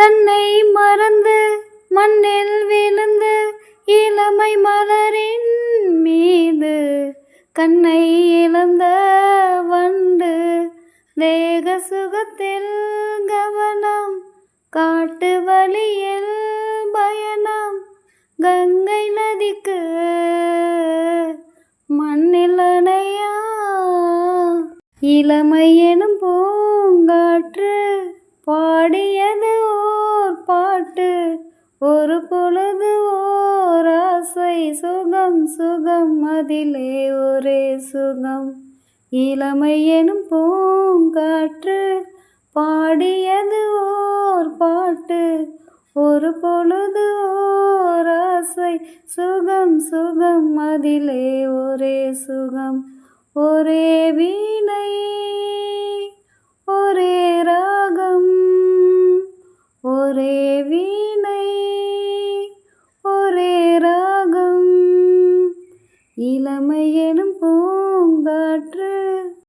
தன்னை மறந்து மண்ணில் விழுந்து இளமை மலரின் மீது கண்ணை இழந்த வண்டு தேக சுகத்தில் கவனம் காட்டு வழியில் பயணம் கங்கை நதிக்கு மண்ணில் அணையா இளமை எனும் பூங்காற்று பாடியது ஓர் பாட்டு ஒரு பொழுது ஓர் ஆசை சுகம் சுகம் அதிலே ஒரே சுகம் இளமை எனும் பூங்காற்று பாடியது ஓர் பாட்டு ஒரு பொழுது ஓர் ஆசை சுகம் சுகம் அதிலே ஒரே சுகம் ஒரே வீணை ஒரே ராகம் ஒரே வீணை ஒரே ராகம் இளமை எனும் பூங்காற்று